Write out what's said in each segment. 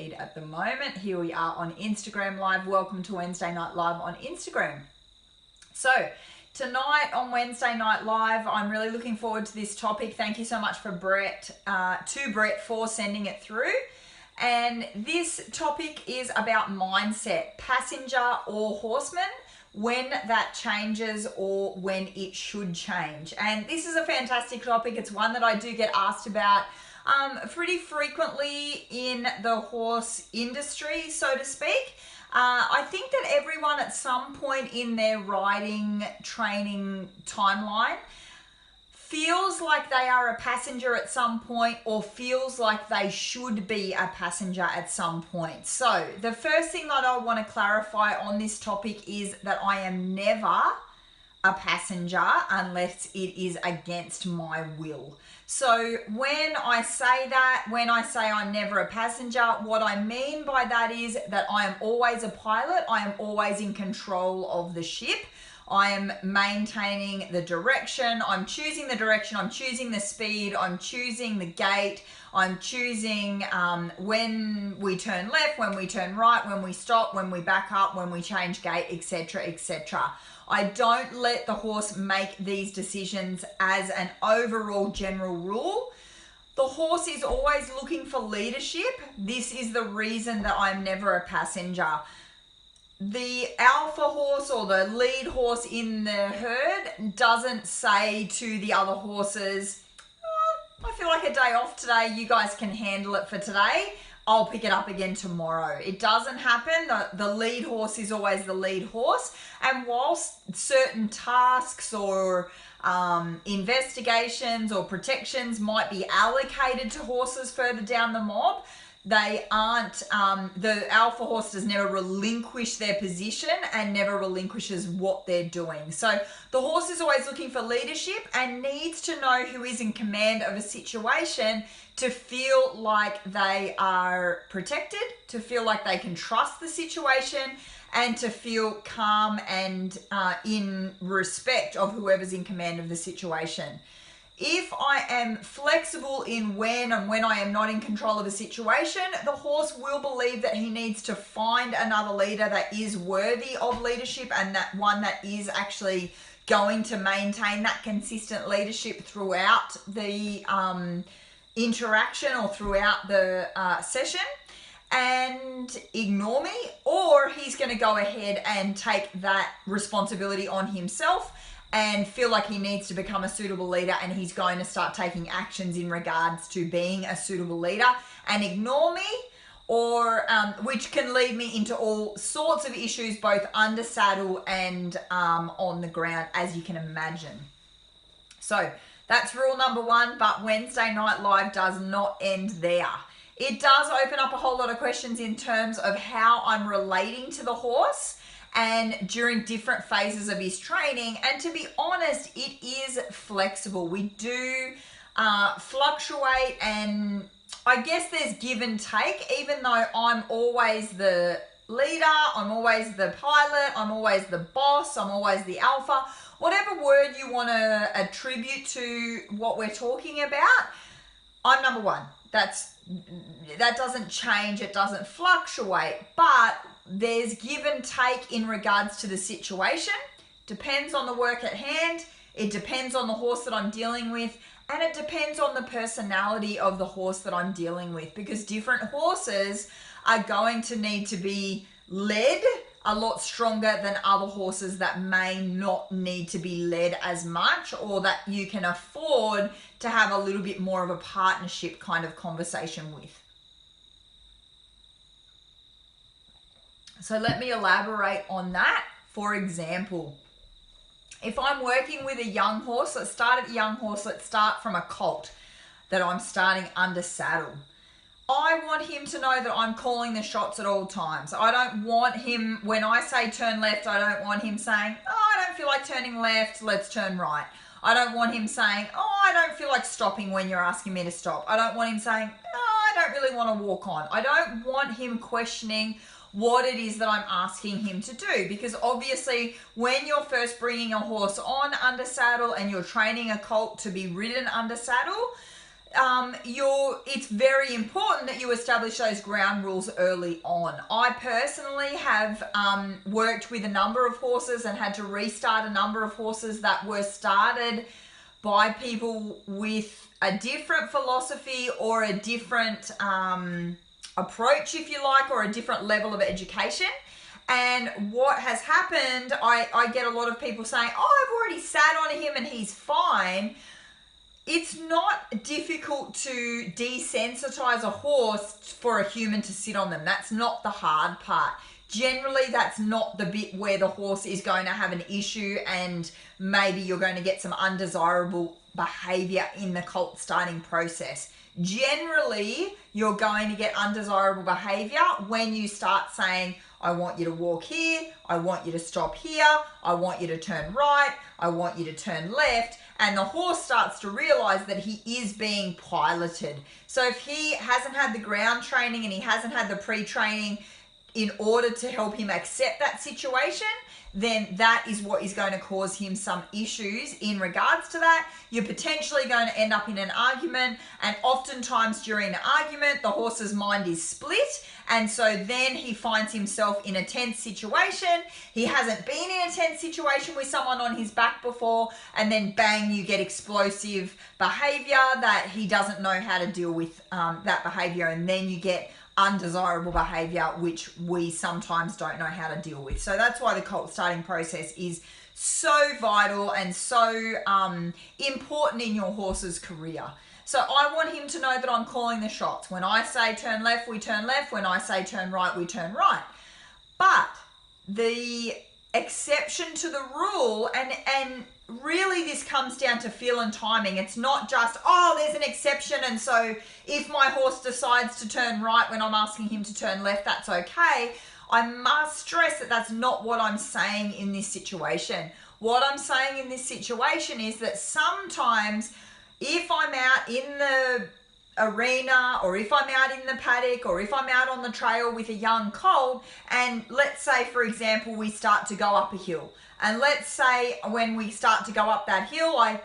feed at the moment. Here we are on Instagram Live. Welcome to Wednesday Night Live on Instagram. So tonight on Wednesday Night Live, I'm really looking forward to this topic. Thank you so much for Brett for sending it through. And this topic is about mindset, passenger or horseman, when that changes or when it should change. And this is a fantastic topic. It's one that I do get asked about pretty frequently in the horse industry, so to speak. I think that everyone at some point in their riding training timeline feels like they are a passenger at some point or feels like they should be a passenger at some point. So the first thing that I want to clarify on this topic is that I am never a passenger unless it is against my will. So when I say that, when I say I'm never a passenger, what I mean by that is that I am always a pilot. I am always in control of the ship. I am maintaining the direction. I'm choosing the direction. I'm choosing the speed. I'm choosing the gate. I'm choosing when we turn left, when we turn right, when we stop, when we back up, when we change gate, etc., etc. I don't let the horse make these decisions as an overall general rule. The horse is always looking for leadership. This is the reason that I'm never a passenger. The alpha horse or the lead horse in the herd doesn't say to the other horses, I feel like a day off today, you guys can handle it for today, I'll pick it up again tomorrow. It doesn't happen. The lead horse is always the lead horse. And whilst certain tasks or investigations or protections might be allocated to horses further down the mob, they aren't, the alpha horse does never relinquish their position and never relinquishes what they're doing. So the horse is always looking for leadership and needs to know who is in command of a situation to feel like they are protected, to feel like they can trust the situation, and to feel calm and in respect of whoever's in command of the situation. If I am flexible in when I am not in control of a situation, the horse will believe that he needs to find another leader that is worthy of leadership and that one that is actually going to maintain that consistent leadership throughout the interaction or throughout the session and ignore me, or he's going to go ahead and take that responsibility on himself and feel like he needs to become a suitable leader, and he's going to start taking actions in regards to being a suitable leader and ignore me, or which can lead me into all sorts of issues, both under saddle and on the ground, as you can imagine. So that's rule number one, but Wednesday Night Live does not end there. It does open up a whole lot of questions in terms of how I'm relating to the horse and during different phases of his training. And to be honest, it is flexible. We do fluctuate, and I guess there's give and take, even though I'm always the leader, I'm always the pilot, I'm always the boss, I'm always the alpha. Whatever word you want to attribute to what we're talking about, I'm number one. That doesn't change, it doesn't fluctuate, but there's give and take in regards to the situation. Depends on the work at hand, it depends on the horse that I'm dealing with, and it depends on the personality of the horse that I'm dealing with, because different horses are going to need to be led a lot stronger than other horses that may not need to be led as much, or that you can afford to have a little bit more of a partnership kind of conversation with. So let me elaborate on that. For example, if I'm working with a young horse, let's start at the young horse, let's start from a colt that I'm starting under saddle. I want him to know that I'm calling the shots at all times. I don't want him, when I say turn left, I don't want him saying, oh, I don't feel like turning left, let's turn right. I don't want him saying, oh, I don't feel like stopping when you're asking me to stop. I don't want him saying, oh, I don't really want to walk on. I don't want him questioning what it is that I'm asking him to do, because obviously when you're first bringing a horse on under saddle and you're training a colt to be ridden under saddle, it's very important that you establish those ground rules early on. I personally have worked with a number of horses and had to restart a number of horses that were started by people with a different philosophy or a different approach, if you like, or a different level of education. And what has happened, I get a lot of people saying, oh, I've already sat on him and he's fine. It's not difficult to desensitize a horse for a human to sit on them. That's not the hard part. Generally, that's not the bit where the horse is going to have an issue and maybe you're going to get some undesirable behavior in the colt starting process. Generally, you're going to get undesirable behavior when you start saying, I want you to walk here, I want you to stop here, I want you to turn right, I want you to turn left, and the horse starts to realize that he is being piloted. So if he hasn't had the ground training and he hasn't had the pre-training in order to help him accept that situation, then that is what is going to cause him some issues in regards to that. You're potentially going to end up in an argument, and oftentimes during the argument, the horse's mind is split, and so then he finds himself in a tense situation. He hasn't been in a tense situation with someone on his back before, and then bang, you get explosive behavior that he doesn't know how to deal with that behavior, and then you get undesirable behavior, which we sometimes don't know how to deal with. So that's why the colt starting process is so vital and so important in your horse's career. So I want him to know that I'm calling the shots. When I say turn left, we turn left. When I say turn right, we turn right. But the exception to the rule, and really this comes down to feel and timing. It's not just, oh, there's an exception, and so if my horse decides to turn right when I'm asking him to turn left, that's okay. I must stress that that's not what I'm saying in this situation. What I'm saying in this situation is that sometimes if I'm out in the arena, or if I'm out in the paddock, or if I'm out on the trail with a young colt, and let's say, for example, we start to go up a hill, and let's say when we start to go up that hill, I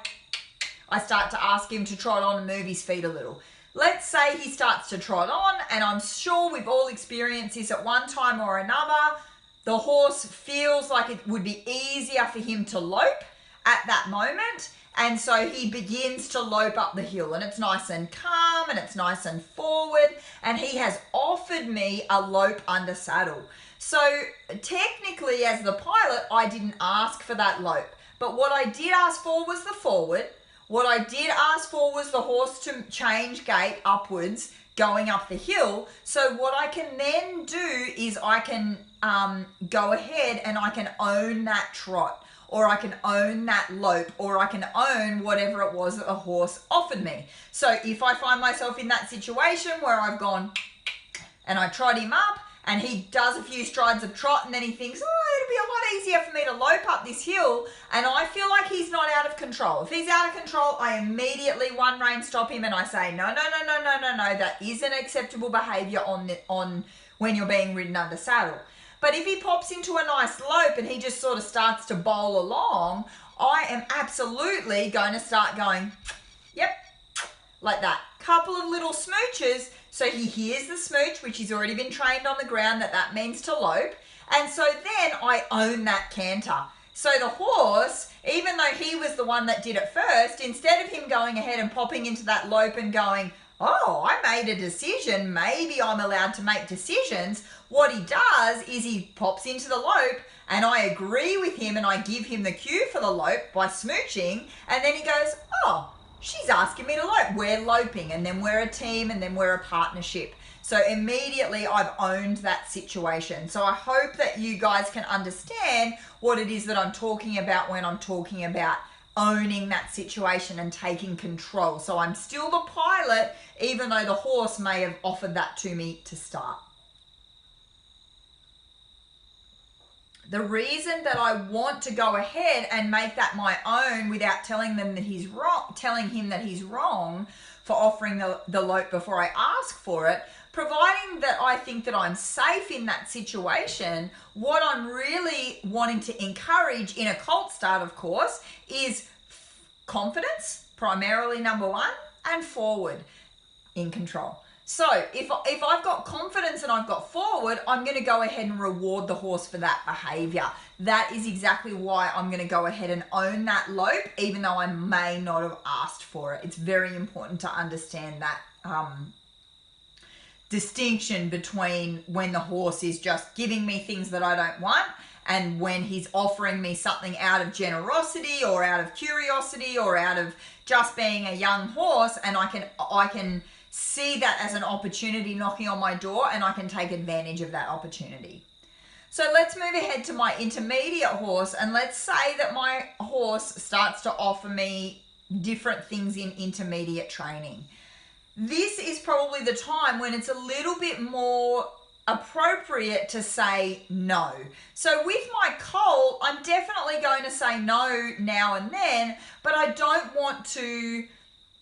start to ask him to trot on and move his feet a little. Let's say he starts to trot on, and I'm sure we've all experienced this at one time or another. The horse feels like it would be easier for him to lope at that moment, and so he begins to lope up the hill, and it's nice and calm, and it's nice and forward, and he has offered me a lope under saddle. So technically, as the pilot, I didn't ask for that lope, but what I did ask for was the forward. What I did ask for was the horse to change gait upwards going up the hill. So what I can then do is I can go ahead and I can own that trot, or I can own that lope, or I can own whatever it was that the horse offered me. So if I find myself in that situation where I've gone and I trot him up, and he does a few strides of trot, and then he thinks, oh, it'll be a lot easier for me to lope up this hill, and I feel like he's not out of control. If he's out of control, I immediately one rein stop him, and I say, no, that isn't acceptable behavior on when you're being ridden under saddle. But if he pops into a nice lope and he just sort of starts to bowl along, I am absolutely going to start going, yep, like that. Couple of little smooches, so he hears the smooch, which he's already been trained on the ground that means to lope, and so then I own that canter. So the horse, even though he was the one that did it first, instead of him going ahead and popping into that lope and going, oh, I made a decision, maybe I'm allowed to make decisions, what he does is he pops into the lope, and I agree with him and I give him the cue for the lope by smooching, and then he goes, oh, she's asking me to lope. We're loping, and then we're a team, and then we're a partnership. So immediately I've owned that situation. So I hope that you guys can understand what it is that I'm talking about when I'm talking about owning that situation and taking control. So I'm still the pilot, even though the horse may have offered that to me to start. The reason that I want to go ahead and make that my own without telling him that he's wrong for offering the lope before I ask for it, providing that I think that I'm safe in that situation, what I'm really wanting to encourage in a colt start, of course, is confidence, primarily number one. and forward, in control. So if I've got confidence and I've got forward, I'm going to go ahead and reward the horse for that behavior. That is exactly why I'm going to go ahead and own that lope, even though I may not have asked for it. It's very important to understand that distinction between when the horse is just giving me things that I don't want and when he's offering me something out of generosity or out of curiosity or out of just being a young horse, and I can see that as an opportunity knocking on my door, and I can take advantage of that opportunity. So let's move ahead to my intermediate horse, and let's say that my horse starts to offer me different things in intermediate training. This is probably the time when it's a little bit more appropriate to say no. So with my colt, I'm definitely going to say no now and then, but I don't want to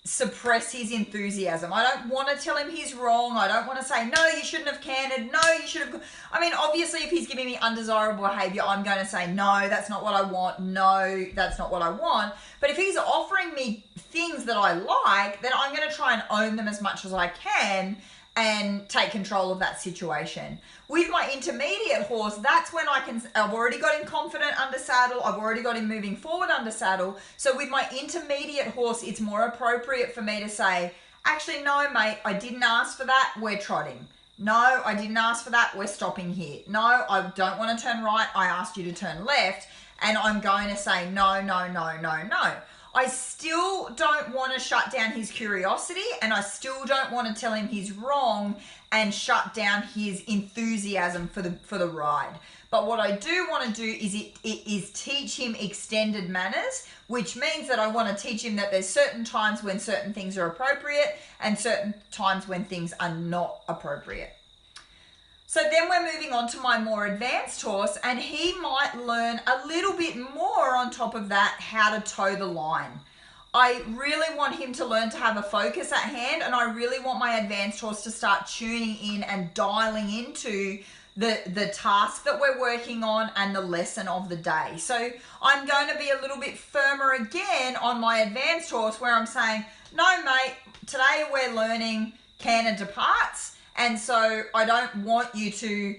suppress his enthusiasm. I don't want to tell him he's wrong. I don't want to say, no, you shouldn't have cantered. No, you should have. I mean, obviously, if he's giving me undesirable behavior, I'm going to say, no, that's not what I want. No, that's not what I want. But if he's offering me things that I like, then I'm going to try and own them as much as I can and take control of that situation. With my intermediate horse, that's when I've already got him confident under saddle. I've already got him moving forward under saddle. So with my intermediate horse, it's more appropriate for me to say, actually, no, mate, I didn't ask for that. We're trotting. No, I didn't ask for that. We're stopping here. No, I don't want to turn right. I asked you to turn left. And I'm going to say, no, no, no, no, no. I still don't want to shut down his curiosity, and I still don't want to tell him he's wrong and shut down his enthusiasm for the ride. But what I do want to do is teach him extended manners, which means that I want to teach him that there's certain times when certain things are appropriate and certain times when things are not appropriate. So then we're moving on to my more advanced horse, and he might learn a little bit more on top of that how to toe the line. I really want him to learn to have a focus at hand, and I really want my advanced horse to start tuning in and dialing into the task that we're working on and the lesson of the day. So I'm going to be a little bit firmer again on my advanced horse, where I'm saying, no, mate, today we're learning canter departs. And so I don't want you to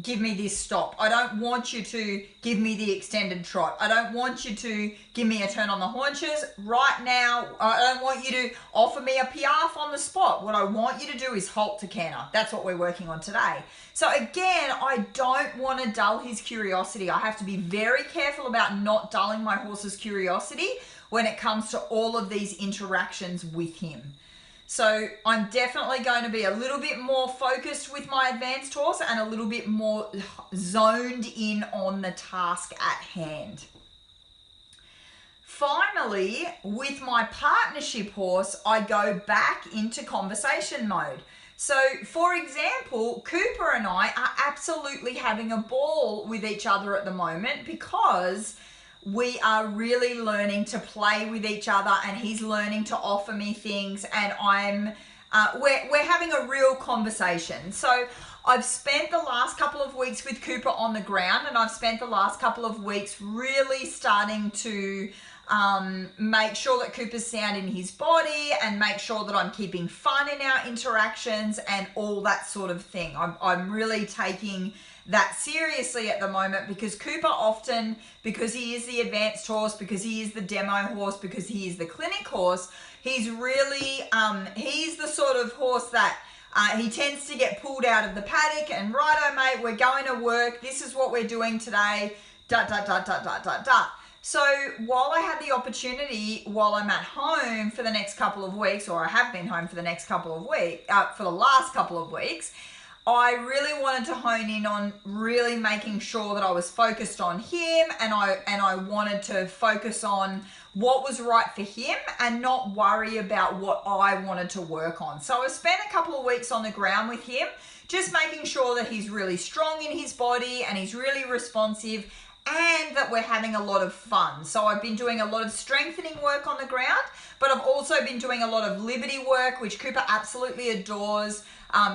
give me this stop. I don't want you to give me the extended trot. I don't want you to give me a turn on the haunches. Right now, I don't want you to offer me a piaffe on the spot. What I want you to do is halt to canter. That's what we're working on today. So again, I don't want to dull his curiosity. I have to be very careful about not dulling my horse's curiosity when it comes to all of these interactions with him. So I'm definitely going to be a little bit more focused with my advanced horse and a little bit more zoned in on the task at hand. Finally, with my partnership horse, I go back into conversation mode. So for example, Cooper and I are absolutely having a ball with each other at the moment because we are really learning to play with each other, and he's learning to offer me things, and we're having a real conversation. So I've spent the last couple of weeks with Cooper on the ground, and I've spent the last couple of weeks really starting to make sure that Cooper's sound in his body and make sure that I'm keeping fun in our interactions and all that sort of thing. I'm really taking that seriously at the moment, because Cooper often, because he is the advanced horse, because he is the demo horse, because he is the clinic horse, he's really, he's the sort of horse that he tends to get pulled out of the paddock and, righto mate, we're going to work, this is what we're doing today, So while I had the opportunity, while I'm at home for the next couple of weeks, or I have been home for the next couple of weeks, for the last couple of weeks, I really wanted to hone in on really making sure that I was focused on him, and I wanted to focus on what was right for him and not worry about what I wanted to work on. So I spent a couple of weeks on the ground with him, just making sure that he's really strong in his body and he's really responsive, and that we're having a lot of fun. So I've been doing a lot of strengthening work on the ground, but I've also been doing a lot of liberty work, which Cooper absolutely adores.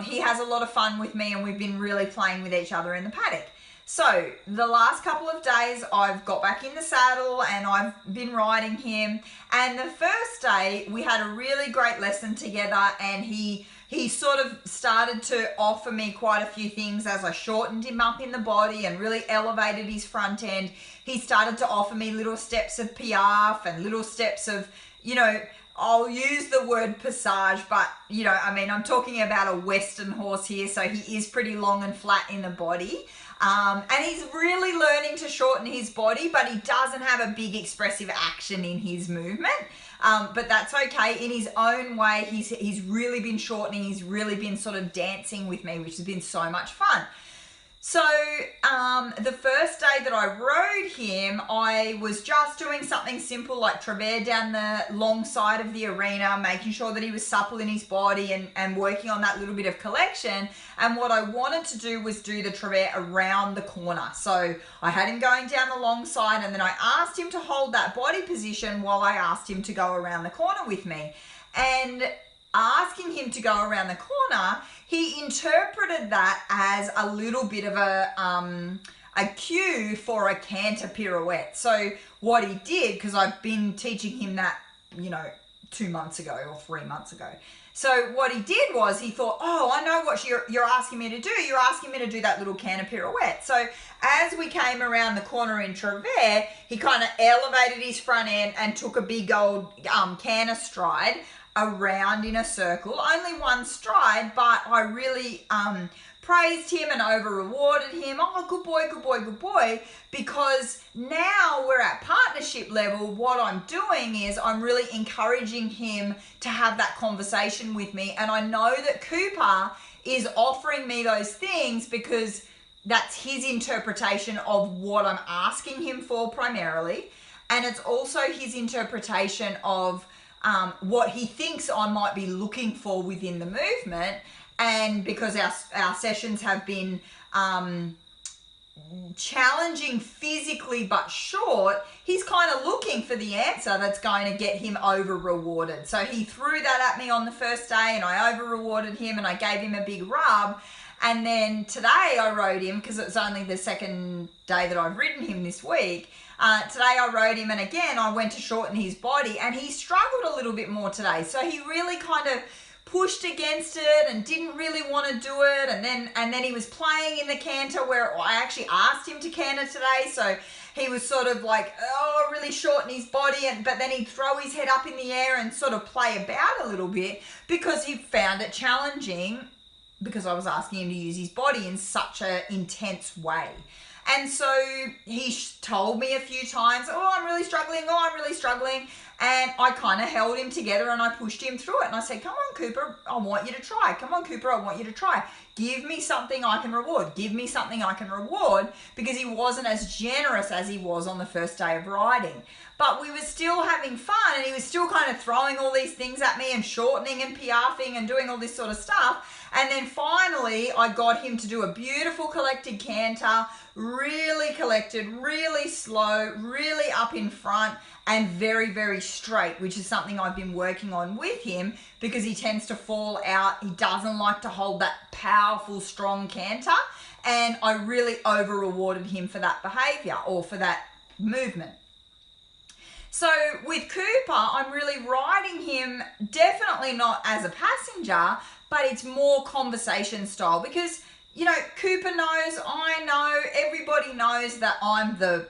He has a lot of fun with me, and we've been really playing with each other in the paddock. So the last couple of days I've got back in the saddle and I've been riding him, and the first day we had a really great lesson together, and he sort of started to offer me quite a few things as I shortened him up in the body and really elevated his front end. He started to offer me little steps of piaffe and little steps of, you know, I'll use the word passage, but, you know, I mean, I'm talking about a Western horse here, so he is pretty long and flat in the body. And he's really learning to shorten his body, but he doesn't have a big expressive action in his movement. But that's okay. In his own way, he's really been shortening. He's really been sort of dancing with me, which has been so much fun. So the first day that I rode him, I was just doing something simple like travers down the long side of the arena, making sure that he was supple in his body and working on that little bit of collection. And what I wanted to do was do the travers around the corner. So I had him going down the long side, and then I asked him to hold that body position while I asked him to go around the corner with me. And asking him to go around the corner, he interpreted that as a little bit of a cue for a canter pirouette. So what he did, because I've been teaching him that, you know, 2 months ago or 3 months ago. So what he did was he thought, oh, I know what you're asking me to do. You're asking me to do that little canter pirouette. So as we came around the corner in travers, he kind of elevated his front end and took a big old canter stride around in a circle. Only one stride, but I really praised him and over rewarded him. Oh, good boy, good boy, good boy. Because now we're at partnership level. What I'm doing is I'm really encouraging him to have that conversation with me. And I know that Cooper is offering me those things because that's his interpretation of what I'm asking him for primarily. And it's also his interpretation of what he thinks I might be looking for within the movement. And because our sessions have been challenging physically but short, he's kind of looking for the answer that's going to get him over rewarded. So he threw that at me on the first day, and I over rewarded him and I gave him a big rub. And then today I rode him, because it's only the second day that I've ridden him this week. Today I rode him, and again I went to shorten his body, and he struggled a little bit more today. So he really kind of pushed against it and didn't really want to do it, and then he was playing in the canter where I actually asked him to canter today. So he was sort of like, oh, really shorten his body, but then he'd throw his head up in the air and sort of play about a little bit because he found it challenging, because I was asking him to use his body in such an intense way. And so he told me a few times, oh, I'm really struggling, oh, I'm really struggling. And I kind of held him together and I pushed him through it. And I said, come on, Cooper, I want you to try. Come on, Cooper, I want you to try. Give me something I can reward. Give me something I can reward, because he wasn't as generous as he was on the first day of riding. But we were still having fun, and he was still kind of throwing all these things at me and shortening and piaffing and doing all this sort of stuff. And then finally, I got him to do a beautiful collected canter, really collected, really slow, really up in front, and very, very straight, which is something I've been working on with him, because he tends to fall out. He doesn't like to hold that powerful, strong canter. And I really over rewarded him for that behavior, or for that movement. So with Cooper, I'm really riding him definitely not as a passenger, but it's more conversation style, because, you know, Cooper knows, I know, everybody knows that I'm the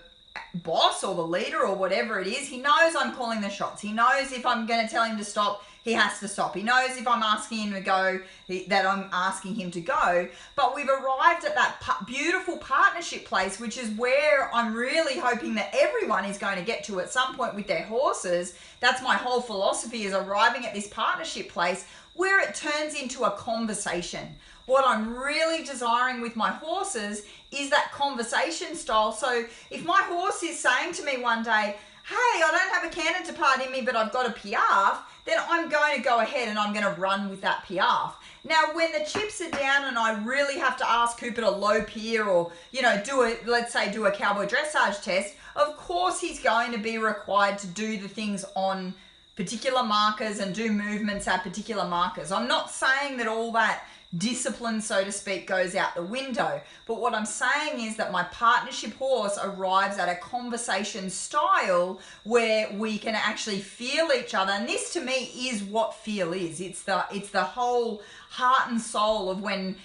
boss or the leader or whatever it is. He knows I'm calling the shots. He knows if I'm going to tell him to stop, he has to stop. He knows if I'm asking him to go, that I'm asking him to go. But we've arrived at that beautiful partnership place, which is where I'm really hoping that everyone is going to get to at some point with their horses. That's my whole philosophy, is arriving at this partnership place where it turns into a conversation. What I'm really desiring with my horses is that conversation style. So if my horse is saying to me one day, hey, I don't have a canter to part in me, but I've got a piaffe, then I'm going to go ahead and I'm going to run with that piaffe. Now, when the chips are down and I really have to ask Cooper to low pier, or, you know, let's say do a cowboy dressage test, of course he's going to be required to do the things on particular markers and do movements at particular markers. I'm not saying that all that discipline, so to speak, goes out the window. But what I'm saying is that my partnership horse arrives at a conversation style where we can actually feel each other. And this to me is what feel is. It's the whole heart and soul of when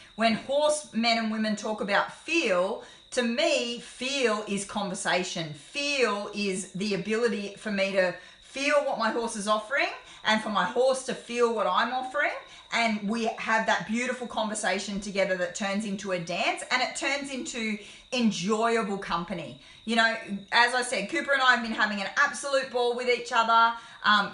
horse men and women talk about feel. To me, feel is conversation. Feel is the ability for me to feel what my horse is offering and for my horse to feel what I'm offering. And we have that beautiful conversation together that turns into a dance, and it turns into enjoyable company. You know, as I said, Cooper and I have been having an absolute ball with each other.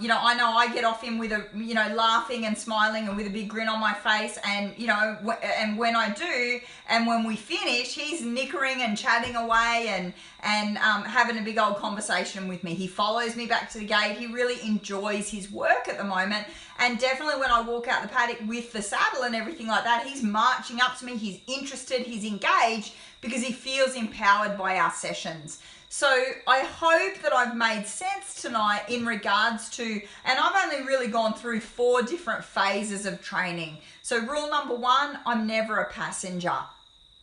You know I get off him with laughing and smiling and with a big grin on my face, and and when I do, and when we finish, he's nickering and chatting away and having a big old conversation with me. He follows me back to the gate. He really enjoys his work at the moment, and definitely when I walk out the paddock with the saddle and everything like that, he's marching up to me. He's interested. He's engaged because he feels empowered by our sessions. So I hope that I've made sense tonight in regards to, and I've only really gone through 4 different phases of training. So rule number 1, I'm never a passenger,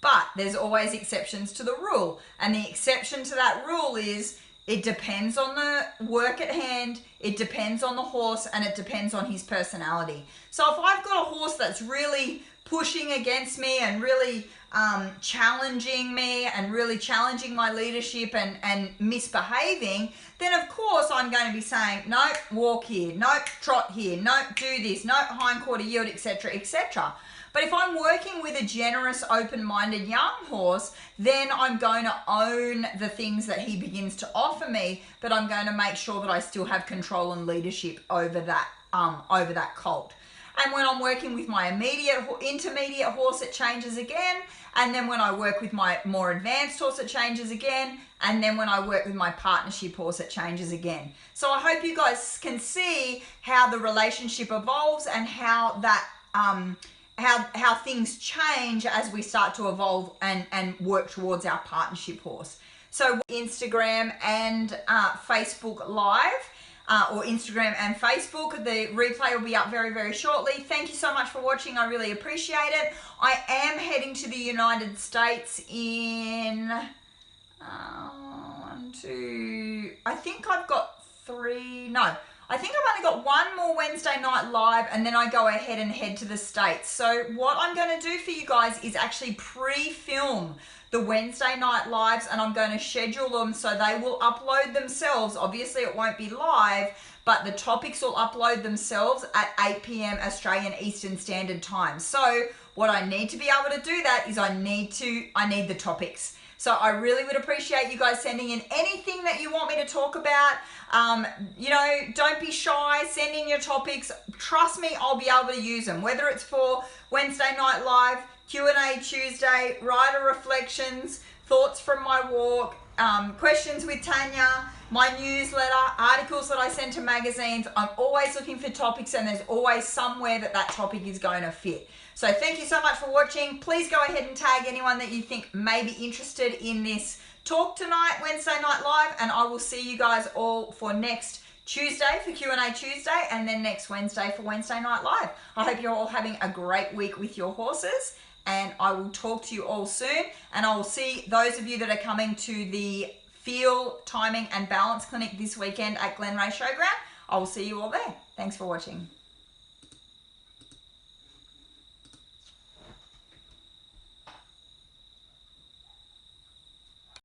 but there's always exceptions to the rule. And the exception to that rule is it depends on the work at hand, it depends on the horse, and it depends on his personality. So if I've got a horse that's really pushing against me and really challenging me and really challenging my leadership and misbehaving, then of course I'm going to be saying, nope, walk here, nope, trot here, nope, do this, nope, hindquarter yield, etc., etc. But if I'm working with a generous, open-minded young horse, then I'm going to own the things that he begins to offer me, but I'm going to make sure that I still have control and leadership over that colt. And when I'm working with my intermediate horse, it changes again. And then when I work with my more advanced horse, it changes again. And then when I work with my partnership horse, it changes again. So I hope you guys can see how the relationship evolves and how that how things change as we start to evolve and work towards our partnership horse. So Instagram and Facebook Live. Or Instagram and Facebook. The replay will be up very, very shortly. Thank you so much for watching. I really appreciate it. I am heading to the United States in I think I've got 3, no. I think I've only got 1 more Wednesday night live, and then I go ahead and head to the States. So what I'm going to do for you guys is actually pre-film the Wednesday night lives, and I'm going to schedule them so they will upload themselves. Obviously it won't be live, but the topics will upload themselves at 8 p.m. Australian Eastern Standard Time. So what I need to be able to do that is I need the topics. So I really would appreciate you guys sending in anything that you want me to talk about. Don't be shy, send in your topics. Trust me, I'll be able to use them, whether it's for Wednesday night live, Q&A Tuesday, rider reflections, thoughts from my walk, questions with Tanja, my newsletter, articles that I send to magazines. I'm always looking for topics, and there's always somewhere that topic is going to fit. So thank you so much for watching. Please go ahead and tag anyone that you think may be interested in this talk tonight, Wednesday night live, and I will see you guys all for next Tuesday for Q&A Tuesday, and then next Wednesday for Wednesday night live. I hope you're all having a great week with your horses, and I will talk to you all soon, and I will see those of you that are coming to the Feel, Timing and Balance Clinic this weekend at Glenray Showground. I will see you all there. Thanks for watching.